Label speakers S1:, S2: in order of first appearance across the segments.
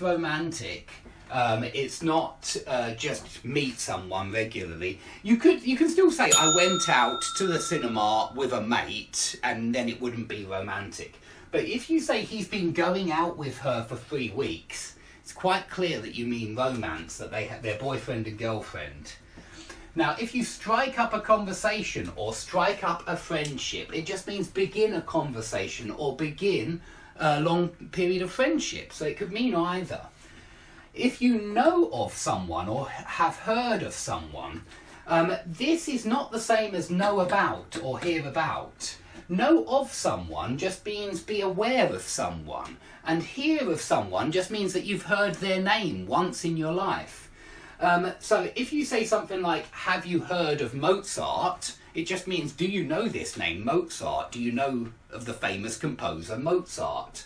S1: it's romantic, it's not just meet someone regularly. You can still say I went out to the cinema with a mate, and then it wouldn't be romantic. But if you say he's been going out with her for 3 weeks, it's quite clear that you mean romance, that they're boyfriend and girlfriend. Now, if you strike up a conversation or strike up a friendship, it just means begin a conversation or begin a long period of friendship. So it could mean either. If you know of someone or have heard of someone, this is not the same as know about or hear about. Know of someone just means be aware of someone, and hear of someone just means that you've heard their name once in your life. So if you say something like, have you heard of Mozart? It just means, do you know this name, Mozart? Do you know of the famous composer Mozart?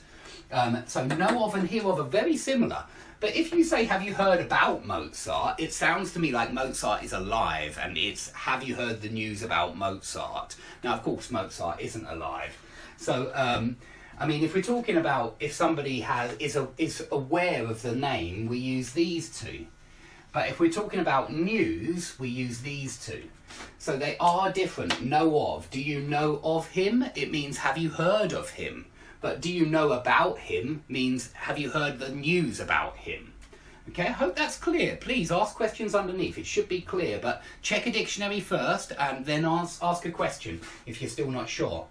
S1: So know of and hear of are very similar. But if you say, have you heard about Mozart? It sounds to me like Mozart is alive, and it's, have you heard the news about Mozart? Now, of course, Mozart isn't alive. So, I mean, if we're talking about if somebody is aware of the name, we use these two. But if we're talking about news, we use these two. So they are different. Know of. Do you know of him? It means, have you heard of him? But do you know about him means, have you heard the news about him? Okay, I hope that's clear. Please ask questions underneath. It should be clear, but check a dictionary first and then ask a question if you're still not sure.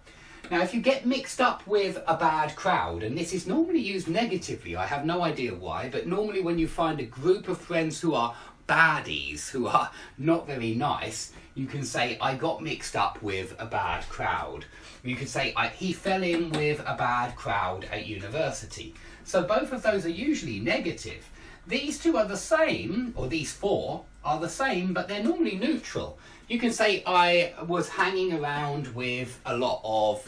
S1: Now, if you get mixed up with a bad crowd, and this is normally used negatively, I have no idea why, but normally when you find a group of friends who are baddies, who are not very nice, you can say, I got mixed up with a bad crowd. You could say, he fell in with a bad crowd at university. So both of those are usually negative. These two are the same, or these four are the same, but they're normally neutral. You can say, I was hanging around with a lot of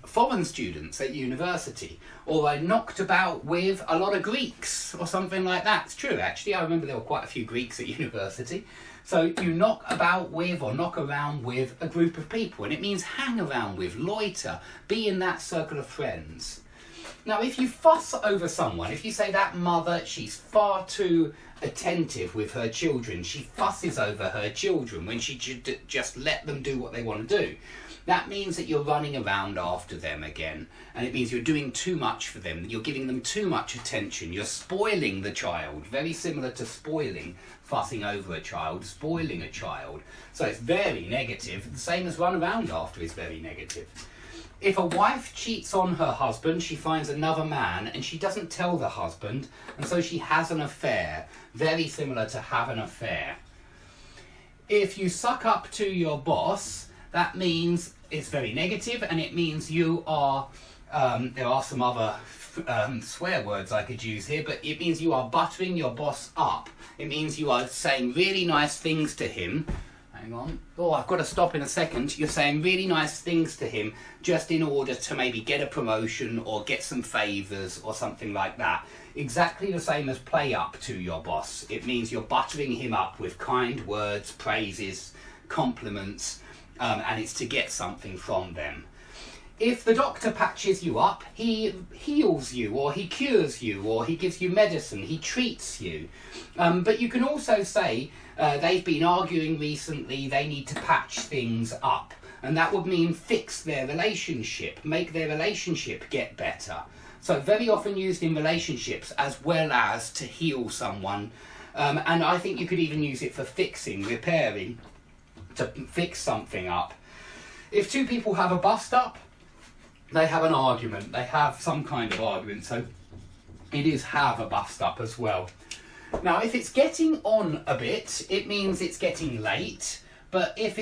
S1: foreign students at university, or I knocked about with a lot of Greeks, or something like that. It's true, actually. I remember there were quite a few Greeks at university. So you knock about with or knock around with a group of people, and it means hang around with, loiter, be in that circle of friends. Now, if you fuss over someone, if you say that mother, she's far too attentive with her children, she fusses over her children when she just let them do what they want to do, that means that you're running around after them again, and it means you're doing too much for them, you're giving them too much attention, you're spoiling the child, very similar to spoiling, fussing over a child, spoiling a child. So it's very negative, the same as run around after is very negative. If a wife cheats on her husband, she finds another man and she doesn't tell the husband, and so she has an affair. Very similar to have an affair. If you suck up to your boss, that means it's very negative, and it means you are, there are some other swear words I could use here, but it means you are buttering your boss up. It means you are saying really nice things to him. Hang on. Oh, I've got to stop in a second. You're saying really nice things to him just in order to maybe get a promotion or get some favours or something like that. Exactly the same as play up to your boss. It means you're buttering him up with kind words, praises, compliments, and it's to get something from them. If the doctor patches you up, he heals you, or he cures you, or he gives you medicine, he treats you. But you can also say they've been arguing recently, they need to patch things up. And that would mean fix their relationship, make their relationship get better. So very often used in relationships as well as to heal someone. And I think you could even use it for fixing, repairing, to fix something up. If two people have a bust up, they have an argument, they have some kind of argument, so it is have a bust up as well. Now, if it's getting on a bit, it means it's getting late, but if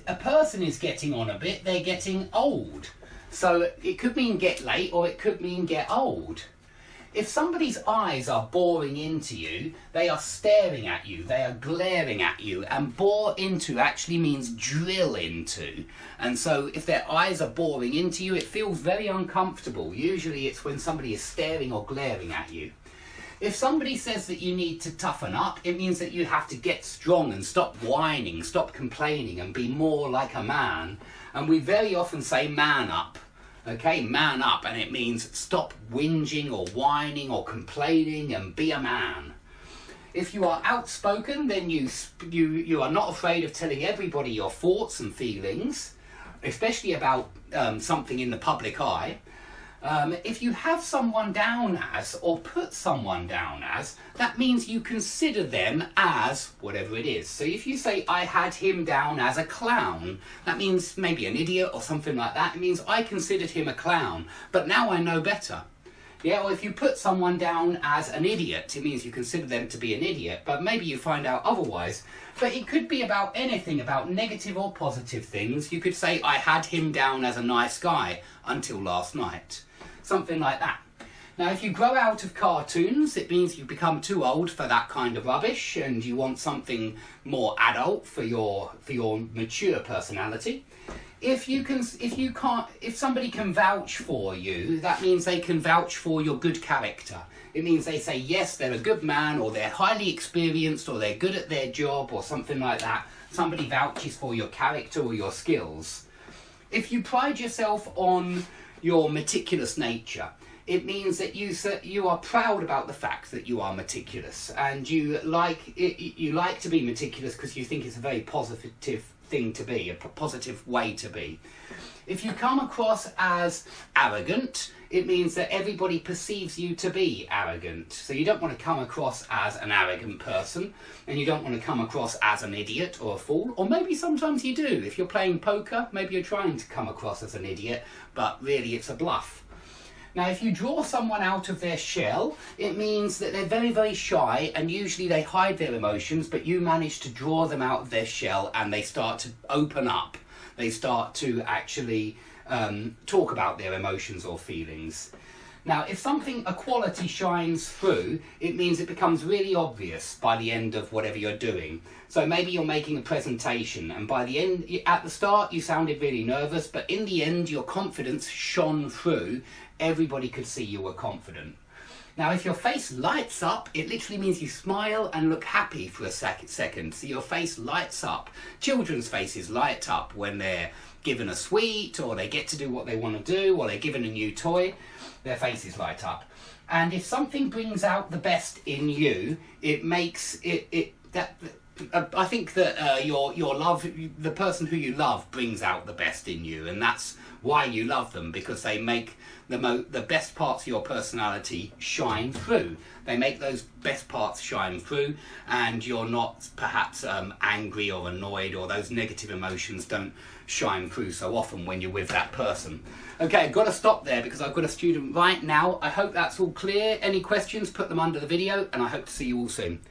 S1: a person is getting on a bit, they're getting old. So it could mean get late, or it could mean get old. If somebody's eyes are boring into you, they are staring at you, they are glaring at you, and bore into actually means drill into. And so if their eyes are boring into you, it feels very uncomfortable. Usually it's when somebody is staring or glaring at you. If somebody says that you need to toughen up, it means that you have to get strong and stop whining, stop complaining, and be more like a man. And we very often say man up. Okay, man up, and it means stop whinging or whining or complaining and be a man. If you are outspoken, then you are not afraid of telling everybody your thoughts and feelings, especially about something in the public eye. If you have someone down as, or put someone down as, that means you consider them as whatever it is. So if you say, I had him down as a clown, that means maybe an idiot or something like that. It means I considered him a clown, but now I know better. Yeah, or if you put someone down as an idiot, it means you consider them to be an idiot, but maybe you find out otherwise. But it could be about anything, about negative or positive things. You could say, I had him down as a nice guy until last night. Something like that. Now, if you grow out of cartoons, it means you become too old for that kind of rubbish and you want something more adult for your mature personality. If somebody can vouch for you, that means they can vouch for your good character. It means they say, yes, they're a good man, or they're highly experienced, or they're good at their job, or something like that. Somebody vouches for your character or your skills. If you pride yourself on your meticulous nature, it means that you are proud about the fact that you are meticulous, and you like to be meticulous because you think it's a very positive thing to be, a positive way to be. If you come across as arrogant, it means that everybody perceives you to be arrogant. So you don't want to come across as an arrogant person, and you don't want to come across as an idiot or a fool, or maybe sometimes you do. If you're playing poker, maybe you're trying to come across as an idiot, but really it's a bluff. Now, if you draw someone out of their shell, it means that they're very, very shy, and usually they hide their emotions, but you manage to draw them out of their shell and they start to open up. They start to actually talk about their emotions or feelings. Now, if a quality shines through, it means it becomes really obvious by the end of whatever you're doing. So maybe you're making a presentation, and by the end, at the start, you sounded really nervous, but in the end, your confidence shone through. Everybody could see you were confident. Now, if your face lights up, it literally means you smile and look happy for a second. So your face lights up. Children's faces light up when they're given a sweet, or they get to do what they want to do, or they're given a new toy. Their faces light up. And if something brings out the best in you, it makes I think that your love, the person who you love, brings out the best in you, and that's why you love them, because they make the best parts of your personality shine through. They make those best parts shine through, and you're not perhaps angry or annoyed, or those negative emotions don't shine through so often when you're with that person. Okay, I've got to stop there because I've got a student right now. I hope that's all clear. Any questions, put them under the video, and I hope to see you all soon.